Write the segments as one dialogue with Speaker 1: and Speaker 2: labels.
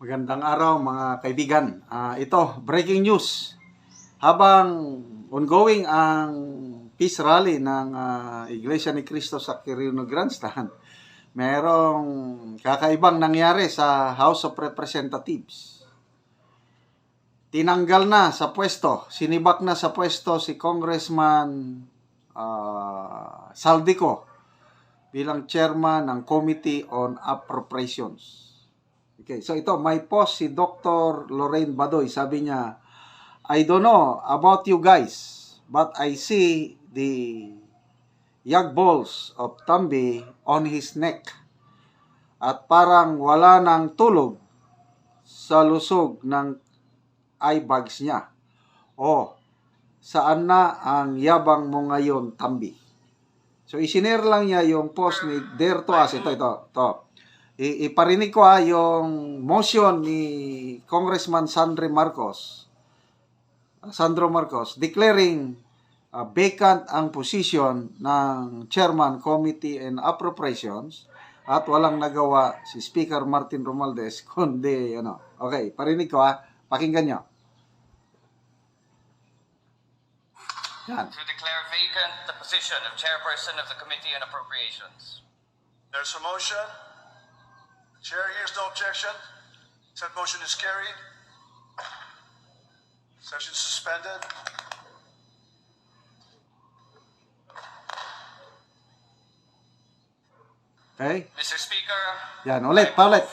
Speaker 1: Magandang araw mga kaibigan. Ito, breaking news. Habang ongoing ang peace rally ng Iglesia ni Cristo sa Quirino Grandstand, merong kakaibang nangyari sa House of Representatives. Tinanggal na sa pwesto, sinibak na sa pwesto si Congressman Saldico bilang chairman ng Committee on Appropriations. Okay, so ito, may post si Dr. Lorraine Badoy. Sabi niya, I don't know about you guys, but I see the yag balls of Tambi on his neck. At parang wala nang tulog sa lusog ng eye bags niya. Oh, saan na ang yabang mo ngayon, Tambi? So, isinare lang niya yung post ni Dare to Us. Ito. Iparinig ko yung motion ni Congressman Sandro Marcos declaring vacant ang position ng Chairman Committee on Appropriations at walang nagawa si Speaker Martin Romualdez kundi Okay, parinig ko pakinggan nyo. Yan.
Speaker 2: To declare vacant the position of Chairperson of the Committee on Appropriations.
Speaker 3: There's a motion. Chair hears no objection. Said motion is carried. Session suspended.
Speaker 1: Okay?
Speaker 2: Mr. Speaker,
Speaker 1: Yan, paulit.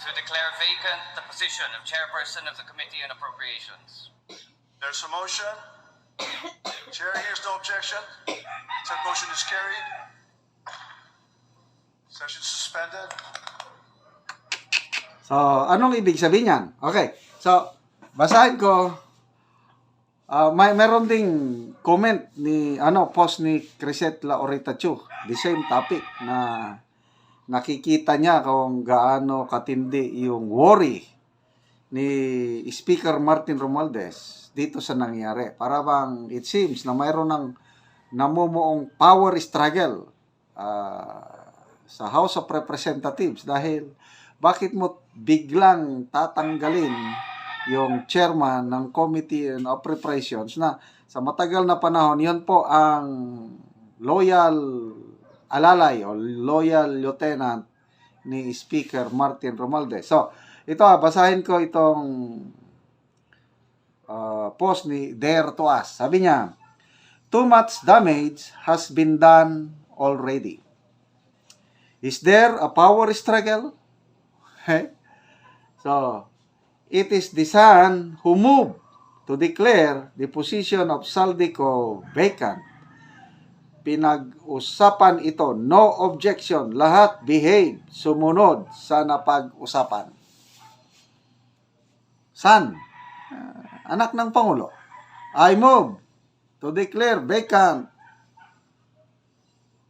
Speaker 2: to declare vacant the position of Chairperson of the Committee on Appropriations.
Speaker 3: There's a motion. Chair hears no objection. Said motion is carried. Session suspended.
Speaker 1: So, anong ibig sabihin yan? Okay. So, basahin ko. Meron ding comment ni, post ni Crisette Laurita Chu. The same topic na nakikita niya kung gaano katindi yung worry ni Speaker Martin Romualdez dito sa nangyari. Para bang it seems na mayroon ng namumuong power struggle sa House of Representatives dahil bakit mo biglang tatanggalin yung chairman ng Committee on Appropriations na sa matagal na panahon, yun po ang loyal alalay o loyal lieutenant ni Speaker Martin Romualdez. So, ito basahin ko itong post ni Dare to Us. Sabi niya, too much damage has been done already. Is there a power struggle? So, it is the Sun who moved to declare the position of Saldico vacant. Pinag-usapan ito, no objection, lahat behave, sumunod sa napag-usapan. Sun, anak ng Pangulo, I move to declare vacant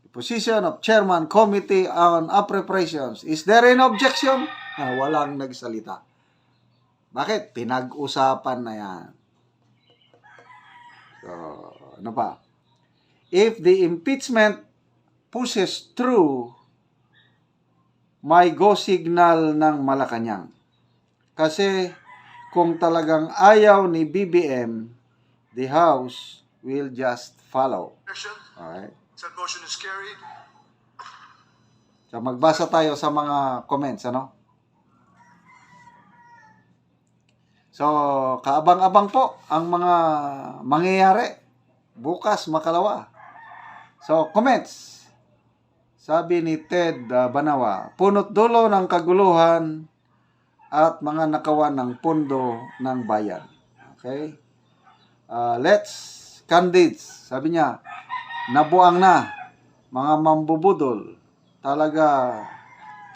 Speaker 1: the position of Chairman Committee on Appropriations. Is there an objection? Walang nagsalita. Bakit? Pinag-usapan na yan. So, ano pa? If the impeachment pushes through, may go signal ng Malacanang. Kasi kung talagang ayaw ni BBM, the House will just follow. Alright?
Speaker 3: Said motion is carried.
Speaker 1: So, magbasa tayo sa mga comments, So, kaabang-abang po ang mga mangyayari bukas, makalawa. So, comments. Sabi ni Ted Banawa, punot dulo ng kaguluhan at mga nakawan ng pundo ng bayan. Okay? Let's candidates. Sabi niya, nabuang na mga mambubudol. Talaga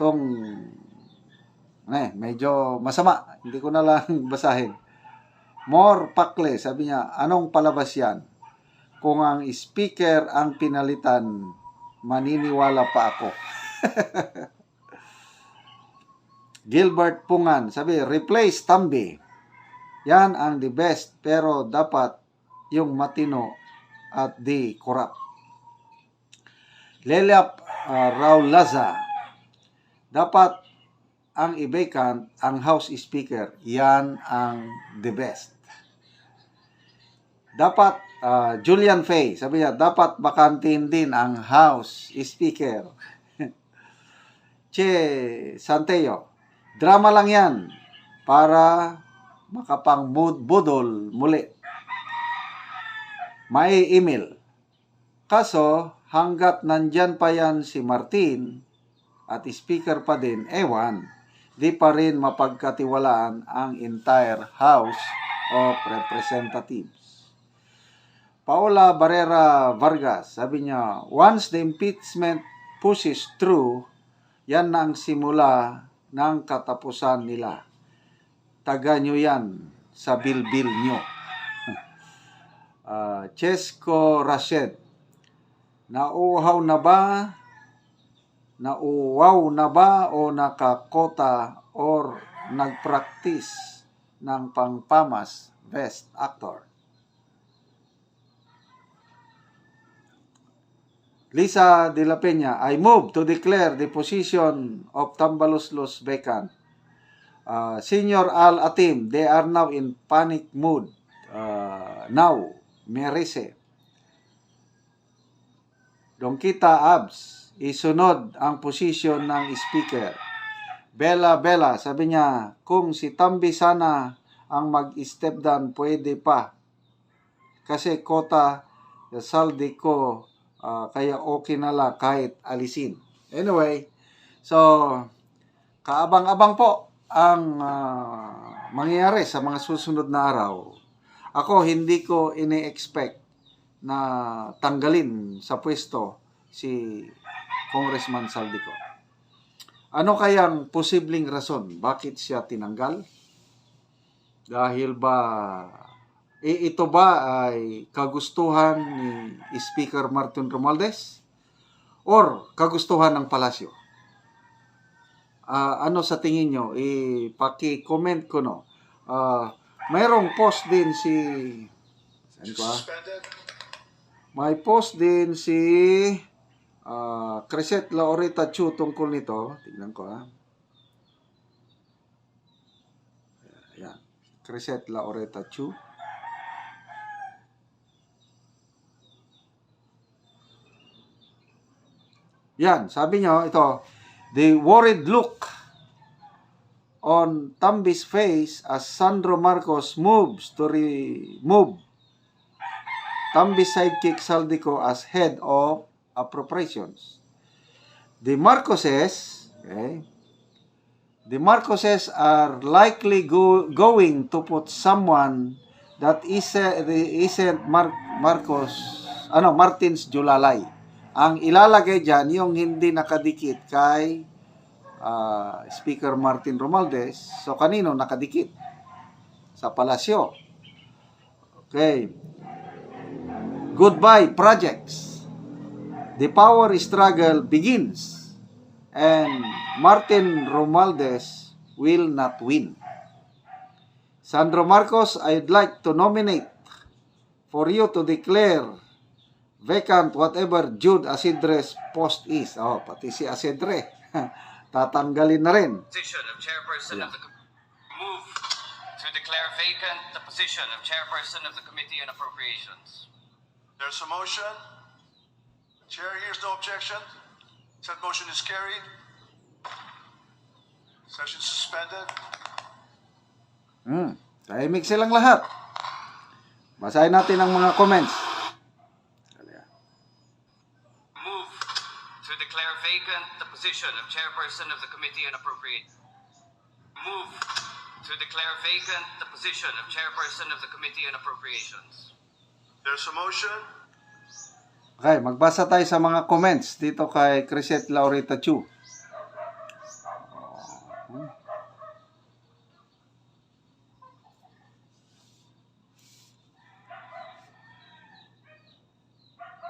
Speaker 1: tong medyo masama. Hindi ko na lang basahin. More pakle, sabi niya, anong palabas yan? Kung ang speaker ang pinalitan, maniniwala pa ako. Gilbert Pungan, sabi, replace Tambi. Yan ang the best, pero dapat yung matino at di corrupt. Leliap Raulaza, dapat ang i-vacant ang House Speaker. Yan ang the best. Dapat, Julian Fay, sabi niya, dapat bakantin din ang House Speaker. Che Santeo, drama lang yan para makapang-budol muli. May email. Kaso, hanggat nandyan pa yan si Martin at speaker pa din, ewan, di pa rin mapagkatiwalaan ang entire House of Representatives. Paula Barrera Vargas, sabi niya, once the impeachment pushes through, yan na ang simula ng katapusan nila. Taga nyo yan sa bilbil nyo. Chesko Rashid, nauuhaw na ba o nakakota or nagpractice ng pangpamas best actor? Lisa De La Peña, I move to declare the position of Tambaluslos vacant. Senior Al Atim, they are now in panic mood. Now, Merese. Dongkita Abs, isunod ang posisyon ng speaker. Bella, sabi niya, kung si Tambi sana ang mag-step down, pwede pa. Kasi kota, saldi ko, kaya okay na lang kahit alisin. Anyway, so, kaabang-abang po ang mangyayari sa mga susunod na araw. Ako, hindi ko ini-expect na tanggalin sa pwesto si Congressman Saldico. Ano kayang posibleng rason bakit siya tinanggal? Dahil ba ito ba ay kagustuhan ni Speaker Martin Romualdez or kagustuhan ng palasyo? Ano sa tingin nyo? Paki-comment ko, no. Mayroong post din si
Speaker 3: Suspended.
Speaker 1: may post din si Crescent Laurita Chu tungkol nito. Tignan ko, Ayan. Crescent Laurita Chu. Yan, sabi nyo, ito, the worried look on Tambi's face as Sandro Marcos moves to remove Tambi's sidekick Saldico as head of appropriations. The Marcoses are likely going to put someone that isn't Martin's Julalay. Ang ilalagay dyan, yung hindi nakadikit kay Speaker Martin Romualdez. So, kanino nakadikit? Sa palasyo. Okay. Goodbye, projects. The power struggle begins. And Martin Romualdez will not win. Sandro Marcos, I'd like to nominate for you to declare vacant whatever Jude Asidre's post is. Pati si Asidre. Tatanggalin na rin.
Speaker 2: Position of chairperson of the move to declare vacant the position of chairperson of the Committee on Appropriations.
Speaker 3: There's a motion. The chair hears no objection. Said motion is carried. Session suspended.
Speaker 1: Tahimik silang lahat. Basahin natin ang mga comments.
Speaker 2: Move to declare vacant the position of chairperson of the Committee on Appropriations. Move to declare vacant the position of chairperson of the Committee on Appropriations.
Speaker 3: There's a motion.
Speaker 1: Okay, magbasa tayo sa mga comments dito kay Crescent Laurita Chu.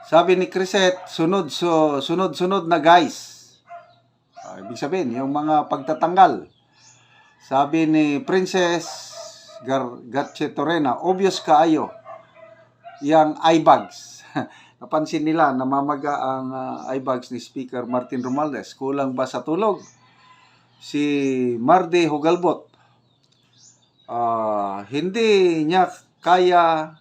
Speaker 1: Sabi ni Crescent, sunod-sunod na guys. Ibig sabihin, yung mga pagtatanggal. Sabi ni Princess Gatchetorena, obvious kaayo yang eye bags. Napansin nila, namamaga ang eye bags ni Speaker Martin Romualdez. Kulang ba sa tulog? si Mardy Hugalbot, hindi niya kaya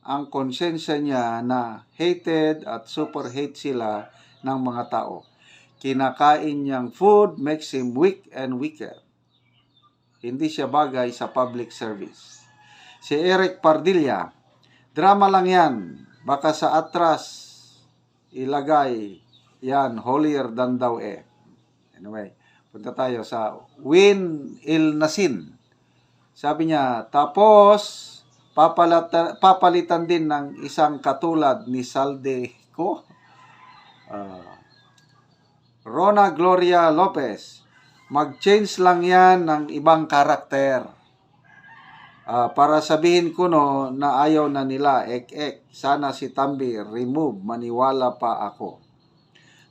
Speaker 1: ang konsensya niya na hated at super hate sila ng mga tao. Kinakain niyang food makes him weak and weaker. Hindi siya bagay sa public service. Si Eric Pardilla, drama lang yan. Baka sa atras ilagay yan, holier than thou eh. Anyway, punta tayo sa Win Il Nasin. Sabi niya, tapos papalitan din ng isang katulad ni Salde ko. Rona Gloria Lopez, mag-change lang yan ng ibang karakter. Para sabihin ko no, na ayaw na nila, ek. Sana si Tambi, remove, maniwala pa ako.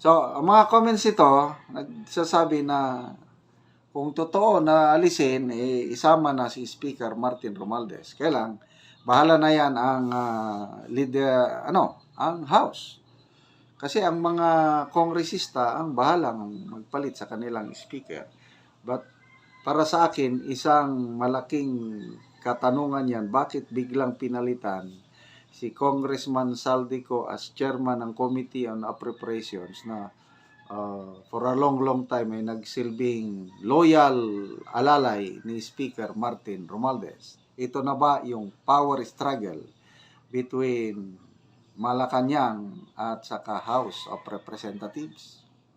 Speaker 1: So, ang mga comments ito, nagsasabi na kung totoo na alisin, isama na si Speaker Martin Romualdez. Kailang, bahala na yan ang leader, ang House. Kasi ang mga kongresista ang bahalang magpalit sa kanilang speaker. But para sa akin, isang malaking katanungan yan, bakit biglang pinalitan si Congressman Saldico as chairman ng Committee on Appropriations na for a long time ay nagsilbing loyal alalay ni Speaker Martin Romualdez. Ito na ba yung power struggle between Malacanang at saka House of Representatives?